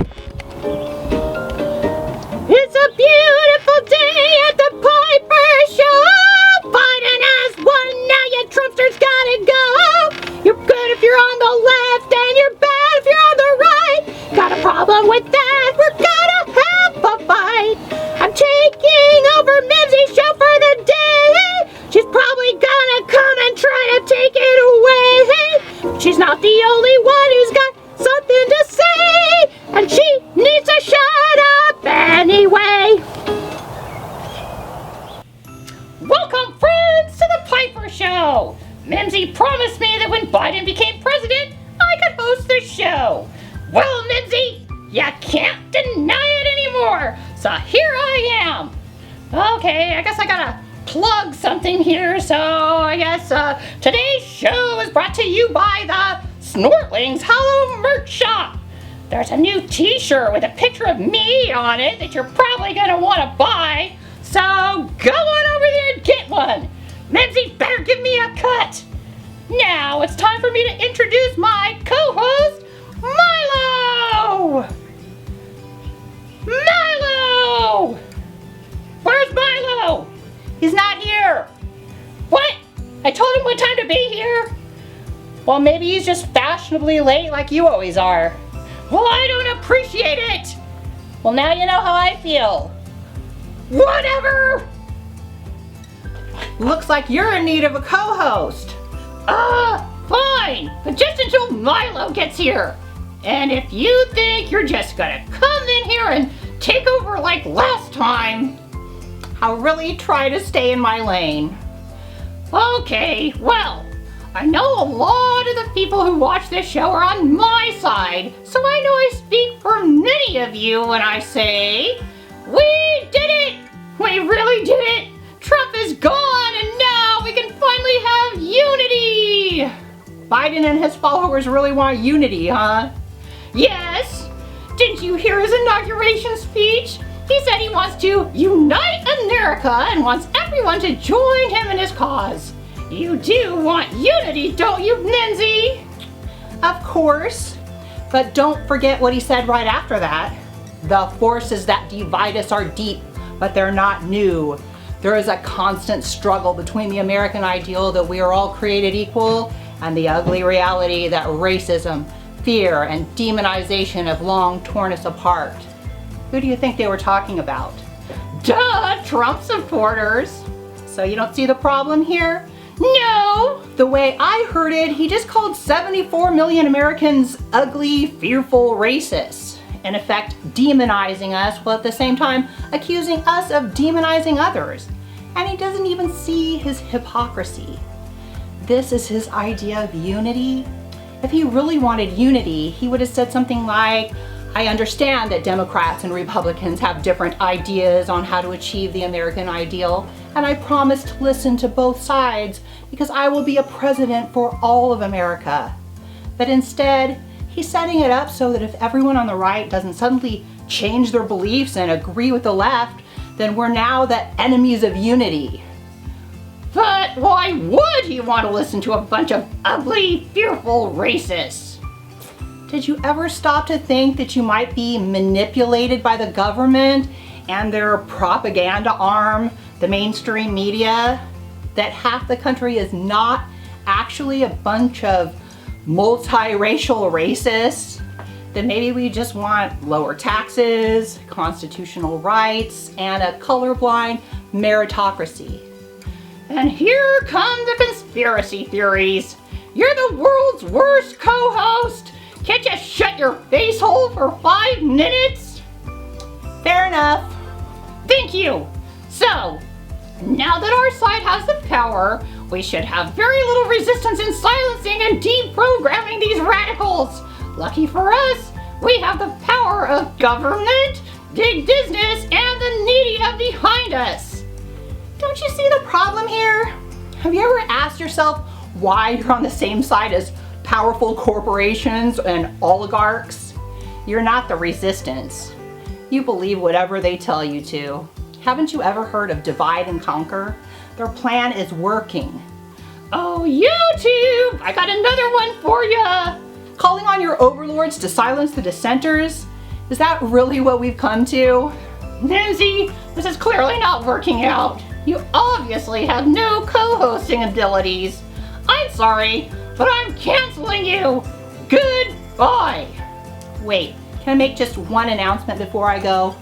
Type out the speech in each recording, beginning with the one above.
It's a beautiful day at the Piper Show. Biden has won, now you Trumpsters gotta go. You're good if you're on the left and you're bad if you're on the right. Got a problem with that, we're gonna have a fight. I'm taking over Mimzis' show for the day. She's probably gonna come and try to take it away. She's not the only one who's got something to say, and she needs to shut up anyway. Welcome, friends, to the Piper Show. Mimsy promised me that when Biden became president, I could host the show. Well, Mimsy, you can't deny it anymore, so here I am. Okay, I guess I gotta plug something here, so I guess today's show is brought to you by the Snortlings Hollow merch shop. There's a new t-shirt with a picture of me on it that you're probably gonna want to buy, so go on over there and get one. Mimsy better give me a cut. Now it's time for me to introduce my co-host, Milo! Milo! Where's Milo? He's not here. What? I told him what time to be here. Well, maybe he's just fashionably late like you always are. Well, I don't appreciate it. Well, now you know how I feel. Whatever. Looks like you're in need of a co-host. Fine, but just until Milo gets here. And if you think you're just gonna come in here and take over like last time, I'll really try to stay in my lane. Okay, well, I know a lot of the people who watch this show are on my side, so I know I speak for many of you when I say, we did it! We really did it! Trump is gone and now we can finally have unity! Biden and his followers really want unity, huh? Yes! Didn't you hear his inauguration speech? He said he wants to unite America and wants everyone to join him in his cause. You do want unity, don't you, Mimsy? Of course, but don't forget what he said right after that. The forces that divide us are deep, but they're not new. There is a constant struggle between the American ideal that we are all created equal and the ugly reality that racism, fear, and demonization have long torn us apart. Who do you think they were talking about? Duh, Trump supporters. So you don't see the problem here? No! The way I heard it, he just called 74 million Americans ugly, fearful racists. In effect, demonizing us while at the same time accusing us of demonizing others. And he doesn't even see his hypocrisy. This is his idea of unity. If he really wanted unity, he would have said something like, I understand that Democrats and Republicans have different ideas on how to achieve the American ideal, and I promise to listen to both sides because I will be a president for all of America. But instead, he's setting it up so that if everyone on the right doesn't suddenly change their beliefs and agree with the left, then we're now the enemies of unity. But why would he want to listen to a bunch of ugly, fearful racists? Did you ever stop to think that you might be manipulated by the government and their propaganda arm, the mainstream media? That half the country is not actually a bunch of multiracial racists? That maybe we just want lower taxes, constitutional rights, and a colorblind meritocracy. And here come the conspiracy theories. You're the world's worst co-host. Can't you shut your face hole for 5 minutes? Fair enough. Thank you. So, now that our side has the power, we should have very little resistance in silencing and deprogramming these radicals. Lucky for us, we have the power of government, big business, and the media behind us. Don't you see the problem here? Have you ever asked yourself why you're on the same side as powerful corporations and oligarchs? You're not the resistance. You believe whatever they tell you to. Haven't you ever heard of divide and conquer? Their plan is working. Oh, YouTube! I got another one for ya! Calling on your overlords to silence the dissenters? Is that really what we've come to? Mimzis, this is clearly not working out. You obviously have no co-hosting abilities. I'm sorry, but I'm canceling you. Goodbye. Wait, can I make just one announcement before I go?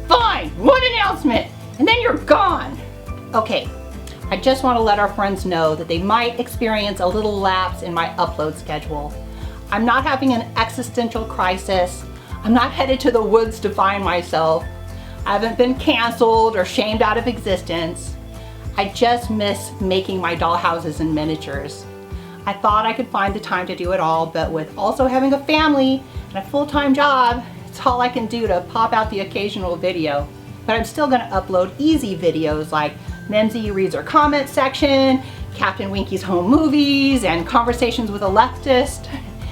Fine, one announcement, and then you're gone. Okay, I just want to let our friends know that they might experience a little lapse in my upload schedule. I'm not having an existential crisis. I'm not headed to the woods to find myself. I haven't been canceled or shamed out of existence. I just miss making my dollhouses and miniatures. I thought I could find the time to do it all, but with also having a family and a full-time job, it's all I can do to pop out the occasional video. But I'm still gonna upload easy videos like Mimzis reads our comment section, Captain Winky's home movies, and conversations with a leftist.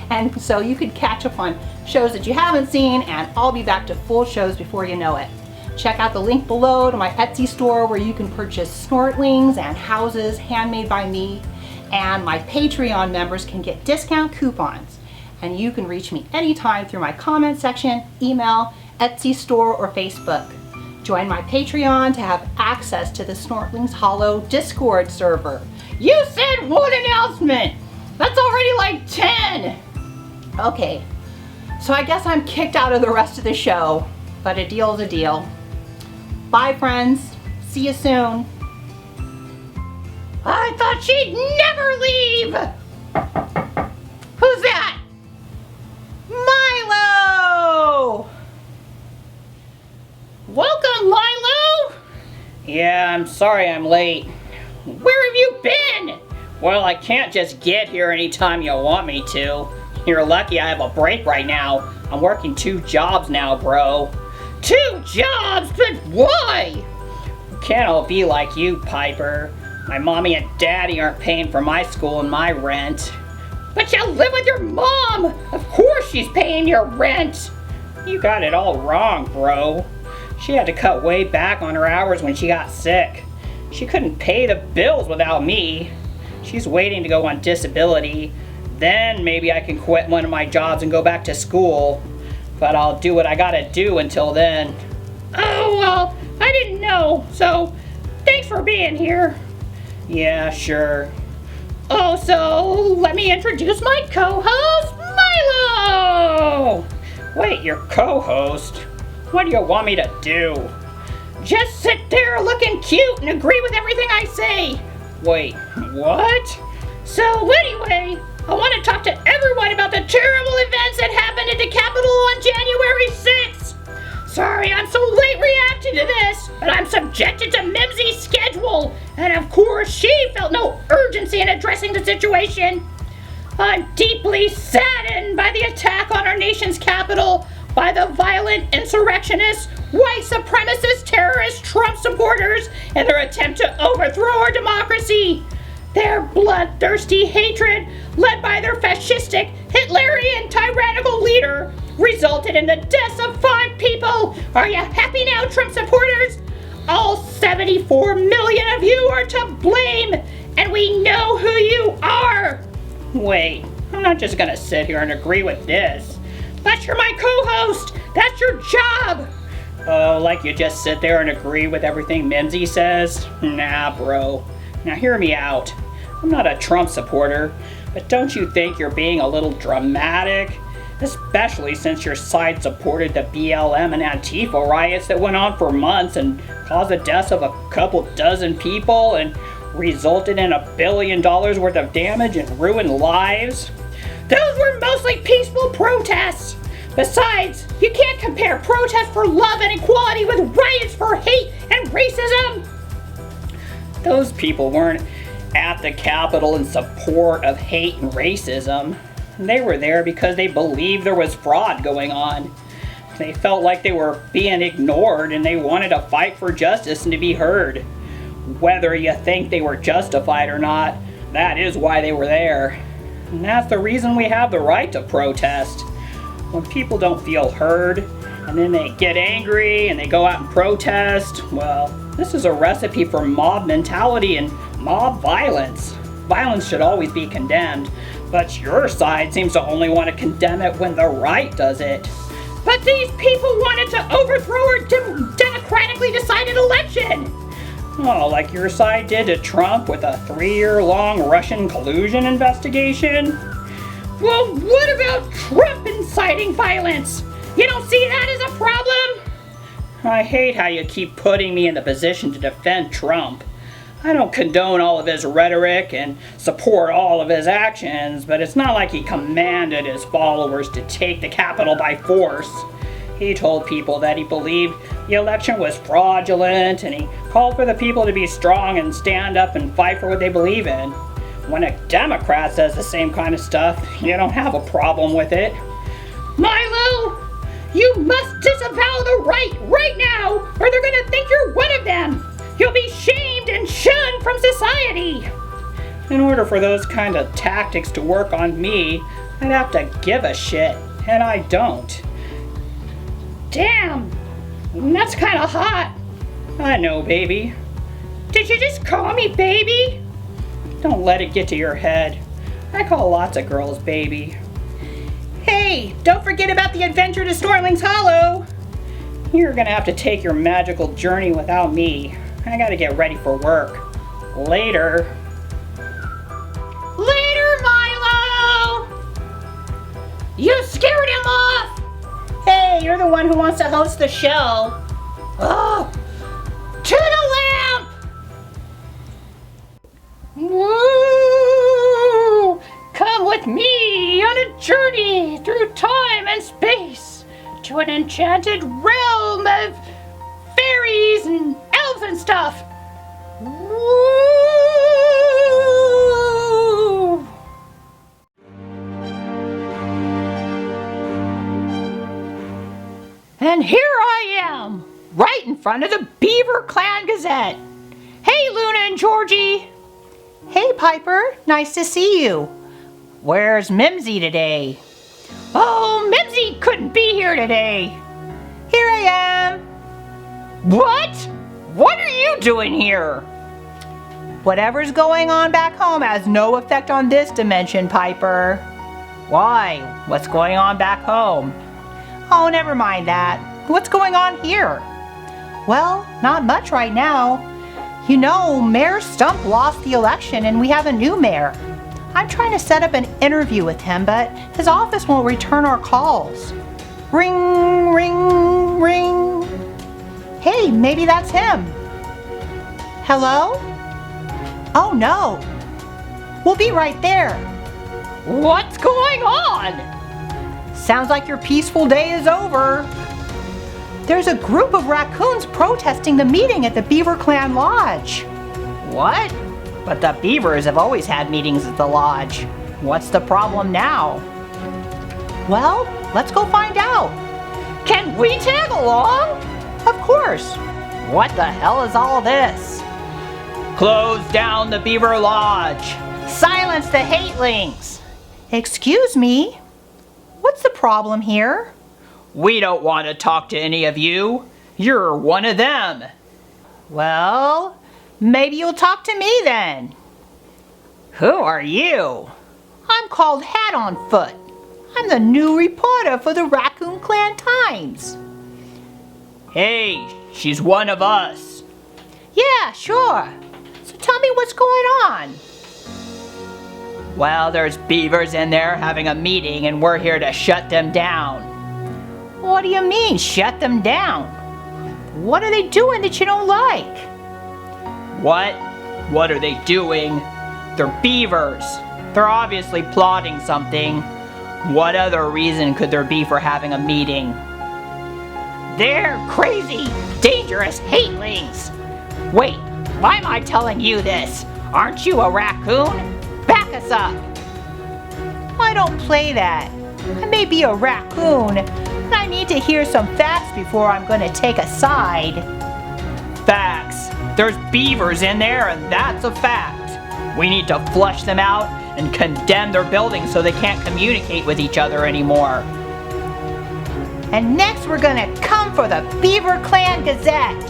And so you could catch up on shows that you haven't seen, and I'll be back to full shows before you know it. Check out the link below to my Etsy store where you can purchase snortlings and houses handmade by me. And my Patreon members can get discount coupons. And you can reach me anytime through my comment section, email, Etsy store, or Facebook. Join my Patreon to have access to the Snortlings Hollow Discord server. You said one announcement. That's already like 10. Okay, so I guess I'm kicked out of the rest of the show, but a deal's a deal. Bye, friends. See you soon. I thought she'd never leave. Who's that? Milo! Welcome, Milo. Yeah, I'm sorry I'm late. Where have you been? Well, I can't just get here anytime you want me to. You're lucky I have a break right now. I'm working 2 jobs now, bro. 2 jobs? But why? Can't all be like you, Piper. My mommy and daddy aren't paying for my school and my rent. But you live with your mom. Of course she's paying your rent. You got it all wrong, bro. She had to cut way back on her hours when she got sick. She couldn't pay the bills without me. She's waiting to go on disability. Then maybe I can quit one of my jobs and go back to school. But I'll do what I gotta do until then. Oh, well, I didn't know. So, thanks for being here. Yeah, sure. Oh, so let me introduce my co-host, Milo! Wait, your co-host? What do you want me to do? Just sit there looking cute and agree with everything I say. Wait, what? So anyway, I want to talk to everyone about the terrible events that happened at the Capitol on January 6th. Sorry I'm so late reacting to this, but I'm subjected to Mimzis' schedule, and of course she felt no urgency in addressing the situation. I'm deeply saddened by the attack on our nation's capital by the violent insurrectionists, white supremacist terrorist Trump supporters in their attempt to overthrow our democracy. Their bloodthirsty hatred, led by their fascistic, Hitlerian, tyrannical leader, resulted in the deaths of 5 people. Are you happy now, Trump supporters? All 74 million of you are to blame, and we know who you are. Wait, I'm not just gonna sit here and agree with this. But you're my co-host. That's your job. Oh, like you just sit there and agree with everything Mimzis says? Nah, bro. Now hear me out. I'm not a Trump supporter, but don't you think you're being a little dramatic? Especially since your side supported the BLM and Antifa riots that went on for months and caused the deaths of a couple dozen people and resulted in $1 billion worth of damage and ruined lives. Those were mostly peaceful protests. Besides, you can't compare protests for love and equality with riots for hate and racism. Those people weren't at the Capitol in support of hate and racism. They were there because they believed there was fraud going on. They felt like they were being ignored and they wanted to fight for justice and to be heard. Whether you think they were justified or not, that is why they were there. And that's the reason we have the right to protest. When people don't feel heard, and then they get angry and they go out and protest, well, this is a recipe for mob mentality and mob violence. Violence should always be condemned, but your side seems to only want to condemn it when the right does it. But these people wanted to overthrow our democratically decided election. Oh, like your side did to Trump with a 3-year-long Russian collusion investigation? Well, what about Trump inciting violence? You don't see that as a problem? I hate how you keep putting me in the position to defend Trump. I don't condone all of his rhetoric and support all of his actions, but it's not like he commanded his followers to take the Capitol by force. He told people that he believed the election was fraudulent, and he called for the people to be strong and stand up and fight for what they believe in. When a Democrat says the same kind of stuff, you don't have a problem with it. Milo, you must disavow the right now, or they're gonna think you're one of them. You'll be shamed and shunned from society. In order for those kind of tactics to work on me, I'd have to give a shit, and I don't. Damn, that's kind of hot. I know, baby. Did you just call me baby? Don't let it get to your head. I call lots of girls baby. Hey, don't forget about the adventure to Snortlings Hollow. You're gonna have to take your magical journey without me. I gotta get ready for work. Later. Later, Milo! You scared him off! Hey, you're the one who wants to host the show. Oh, to the lamp! Woo! Come with me on a journey through time and space to an enchanted realm of fairies and elves and stuff. Woo! And here I am, right in front of the Beaver Clan Gazette. Hey, Luna and Georgie. Hey, Piper, nice to see you. Where's Mimzis today? Oh, Mimzis couldn't be here today. Here I am. What? What are you doing here? Whatever's going on back home has no effect on this dimension, Piper. Why? What's going on back home? Oh, never mind that. What's going on here? Well, not much right now. You know, Mayor Stump lost the election and we have a new mayor. I'm trying to set up an interview with him, but his office won't return our calls. Ring, ring, ring. Hey, maybe that's him. Hello? Oh no. We'll be right there. What's going on? Sounds like your peaceful day is over. There's a group of raccoons protesting the meeting at the Beaver Clan Lodge. What? But the beavers have always had meetings at the lodge. What's the problem now? Well, let's go find out. Can we tag along? Of course. What the hell is all this? Close down the Beaver Lodge. Silence the hatelings. Excuse me? What's the problem here? We don't want to talk to any of you. You're one of them. Well, maybe you'll talk to me then. Who are you? I'm called HatOnFoot. I'm the new reporter for the Raccoon Clan Times. Hey, she's one of us. Yeah, sure. So tell me what's going on. Well, there's beavers in there having a meeting and we're here to shut them down. What do you mean, shut them down? What are they doing that you don't like? What? What are they doing? They're beavers. They're obviously plotting something. What other reason could there be for having a meeting? They're crazy, dangerous hatelings. Wait, why am I telling you this? Aren't you a raccoon? Back us up. I don't play that. I may be a raccoon, but I need to hear some facts before I'm going to take a side. Facts. There's beavers in there and that's a fact. We need to flush them out and condemn their buildings so they can't communicate with each other anymore. And next we're gonna come for the Beaver Clan Gazette.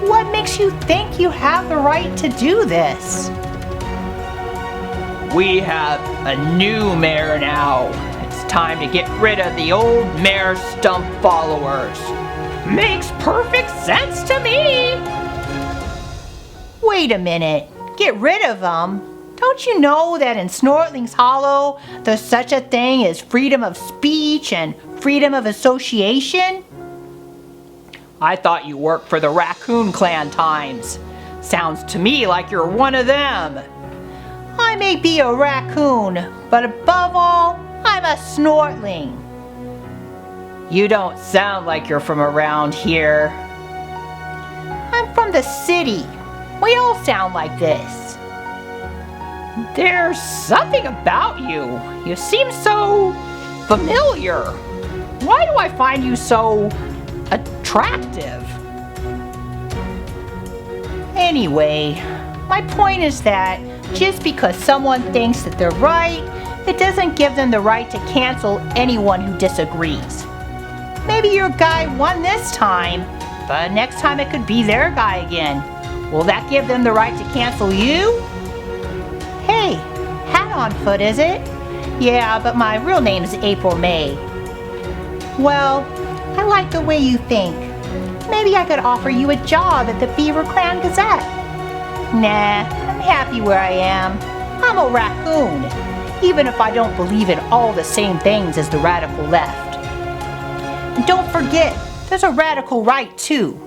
What makes you think you have the right to do this? We have a new mayor now. It's time to get rid of the old mayor stump followers. Makes perfect sense to me. Wait a minute. Get rid of them? Don't you know that in Snortlings Hollow there's such a thing as freedom of speech and freedom of association? I thought you worked for the Raccoon Clan Times. Sounds to me like you're one of them. I may be a raccoon, but above all, I'm a Snortling. You don't sound like you're from around here. I'm from the city. We all sound like this. There's something about you. You seem so familiar. Why do I find you so attractive? Anyway, my point is that just because someone thinks that they're right, it doesn't give them the right to cancel anyone who disagrees. Maybe your guy won this time, but next time it could be their guy again. Will that give them the right to cancel you? Hey, HatOnFoot, is it? Yeah, but my real name is April May. Well, I like the way you think. Maybe I could offer you a job at the Beaver Clan Gazette. Nah, I'm happy where I am. I'm a raccoon, even if I don't believe in all the same things as the radical left. And don't forget, there's a radical right too.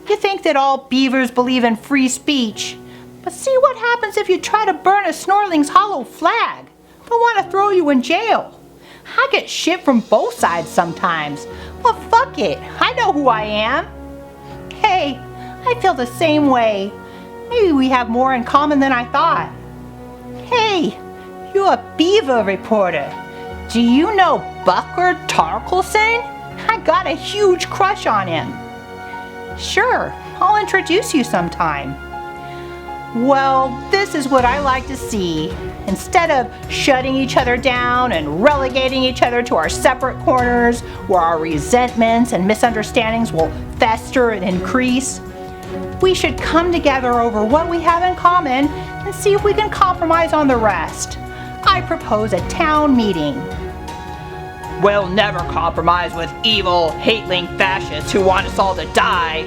You think that all beavers believe in free speech, but see what happens if you try to burn a Snortlings Hollow flag. They'll want to throw you in jail. I get shit from both sides sometimes. Well, fuck it. I know who I am. Hey, I feel the same way. Maybe we have more in common than I thought. Hey, you're a beaver reporter. Do you know Bucker Tarkelson? I got a huge crush on him. Sure, I'll introduce you sometime. Well, this is what I like to see. Instead of shutting each other down and relegating each other to our separate corners where our resentments and misunderstandings will fester and increase, we should come together over what we have in common and see if we can compromise on the rest. I propose a town meeting. We'll never compromise with evil, hate-link fascists who want us all to die.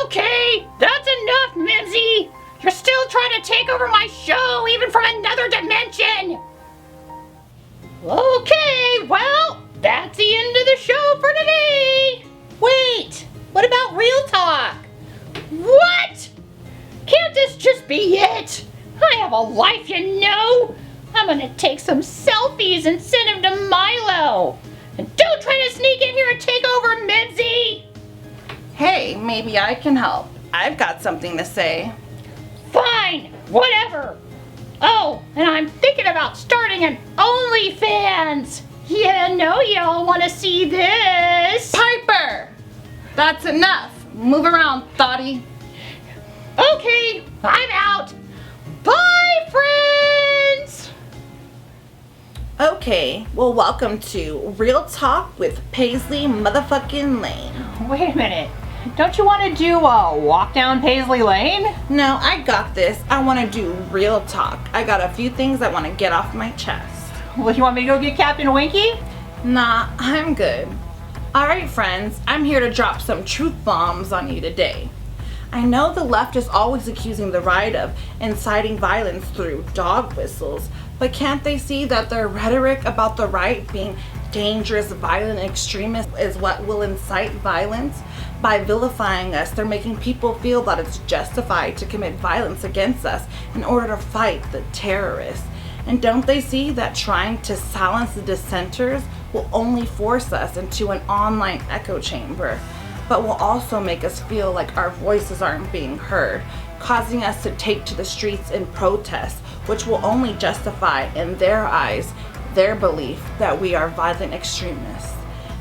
Okay, that's enough, Mimzis. You're still trying to take over my show, even from another dimension. Okay, well, that's the end of the show for today. Wait, what about real talk? What? Can't this just be it? I have a life, you know. I'm gonna take some selfies and send them to Milo. And don't try to sneak in here and take over, Mimzis. Hey, maybe I can help. I've got something to say. Fine, whatever. Oh, and I'm thinking about starting an OnlyFans. You know y'all want to see this. Piper! That's enough. Move around, thotty. Okay, I'm out. Bye, friends. Okay, well, welcome to Real Talk with Paisley motherfucking Lane. Wait a minute. Don't you want to do a walk down Paisley Lane? No, I got this. I want to do real talk. I got a few things I want to get off my chest. Well, you want me to go get Captain Winky? Nah, I'm good. Alright, friends, I'm here to drop some truth bombs on you today. I know the left is always accusing the right of inciting violence through dog whistles, but can't they see that their rhetoric about the right being dangerous, violent extremists is what will incite violence? By vilifying us, they're making people feel that it's justified to commit violence against us in order to fight the terrorists. And don't they see that trying to silence the dissenters will only force us into an online echo chamber, but will also make us feel like our voices aren't being heard, causing us to take to the streets in protest, which will only justify, in their eyes, their belief that we are violent extremists.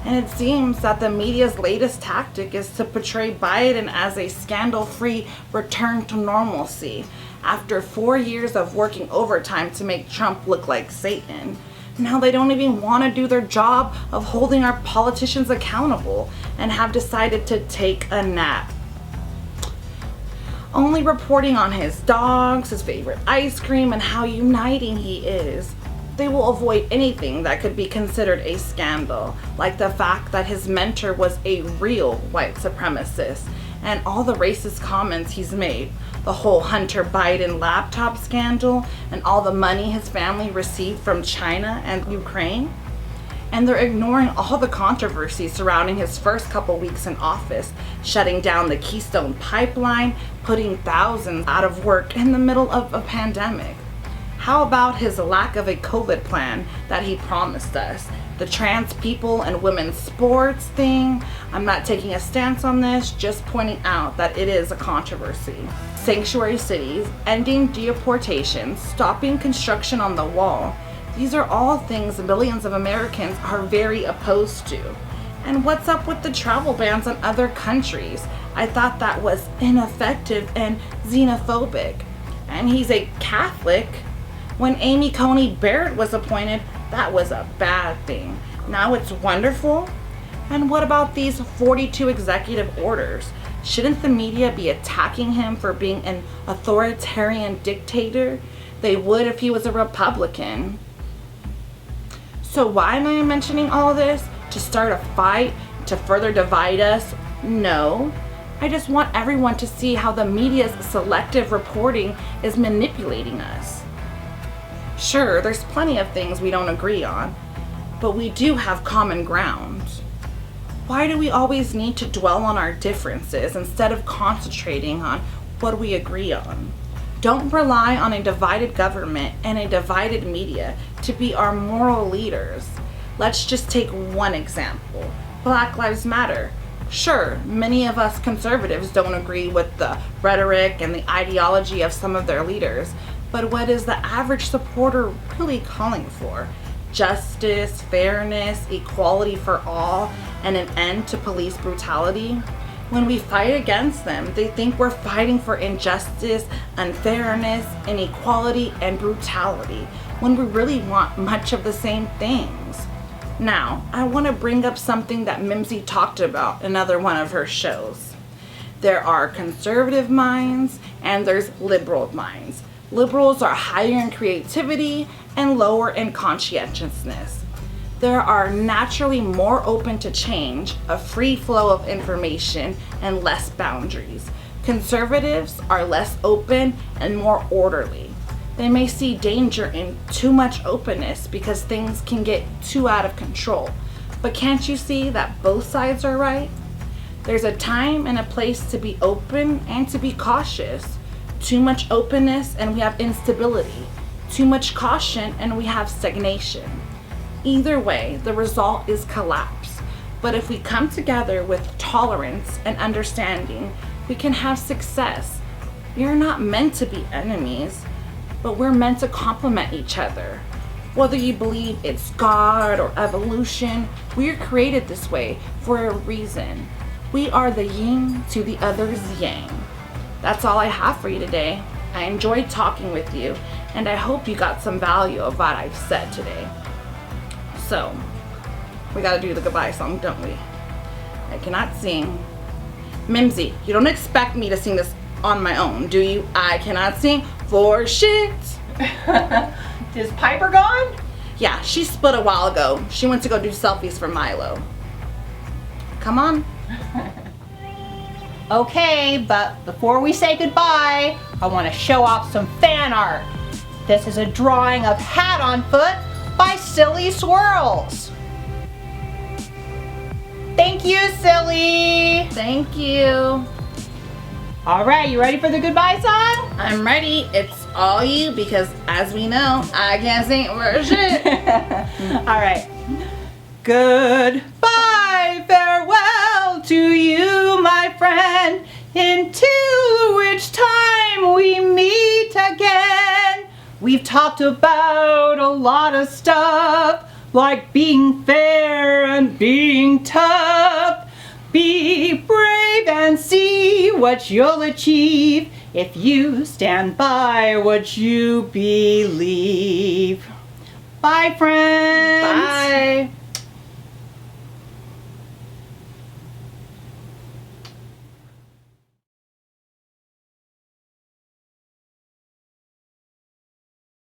And it seems that the media's latest tactic is to portray Biden as a scandal-free return to normalcy after 4 years of working overtime to make Trump look like Satan. Now they don't even want to do their job of holding our politicians accountable and have decided to take a nap. only reporting on his dogs, his favorite ice cream, and how uniting he is. They will avoid anything that could be considered a scandal, like the fact that his mentor was a real white supremacist, and all the racist comments he's made, the whole Hunter Biden laptop scandal, and all the money his family received from China and Ukraine. And they're ignoring all the controversy surrounding his first couple weeks in office, shutting down the Keystone Pipeline, putting thousands out of work in the middle of a pandemic. How about his lack of a COVID plan that he promised us? The trans people and women's sports thing. I'm not taking a stance on this, just pointing out that it is a controversy. Sanctuary cities, ending deportations, stopping construction on the wall. These are all things millions of Americans are very opposed to. And what's up with the travel bans on other countries? I thought that was ineffective and xenophobic. And he's a Catholic. When Amy Coney Barrett was appointed, that was a bad thing. Now it's wonderful. And what about these 42 executive orders? Shouldn't the media be attacking him for being an authoritarian dictator? They would if he was a Republican. So why am I mentioning all this? To start a fight? To further divide us? No. I just want everyone to see how the media's selective reporting is manipulating us. Sure, there's plenty of things we don't agree on, but we do have common ground. Why do we always need to dwell on our differences instead of concentrating on what we agree on? Don't rely on a divided government and a divided media to be our moral leaders. Let's just take one example. Black Lives Matter. Sure, many of us conservatives don't agree with the rhetoric and the ideology of some of their leaders, but what is the average supporter really calling for? Justice, fairness, equality for all, and an end to police brutality? When we fight against them, they think we're fighting for injustice, unfairness, inequality, and brutality, when we really want much of the same things. Now, I want to bring up something that Mimzis talked about in another one of her shows. There are conservative minds and there's liberal minds. Liberals are higher in creativity and lower in conscientiousness. There are naturally more open to change, a free flow of information, and less boundaries. Conservatives are less open and more orderly. They may see danger in too much openness because things can get too out of control. But can't you see that both sides are right? There's a time and a place to be open and to be cautious. Too much openness and we have instability. Too much caution and we have stagnation. Either way, the result is collapse. But if we come together with tolerance and understanding, we can have success. We are not meant to be enemies, but we're meant to complement each other. Whether you believe it's God or evolution, we are created this way for a reason. We are the yin to the other's yang. That's all I have for you today. I enjoyed talking with you, and I hope you got some value of what I've said today. So, we gotta do the goodbye song, don't we? I cannot sing. Mimzis, you don't expect me to sing this on my own, do you? I cannot sing for shit. Is Piper gone? Yeah, she split a while ago. She went to go do selfies for Milo. Come on. Okay, but before we say goodbye, I want to show off some fan art. This is a drawing of HatOnFoot by Silly Swirls. Thank you, Silly. Thank you. All right, you ready for the goodbye song? I'm ready. It's all you because, as we know, I can't sing for shit. All right. Goodbye, farewell to you, my friend, until which time we meet again. We've talked about a lot of stuff, like being fair and being tough. Be brave and see what you'll achieve if you stand by what you believe. Bye, friends. Bye.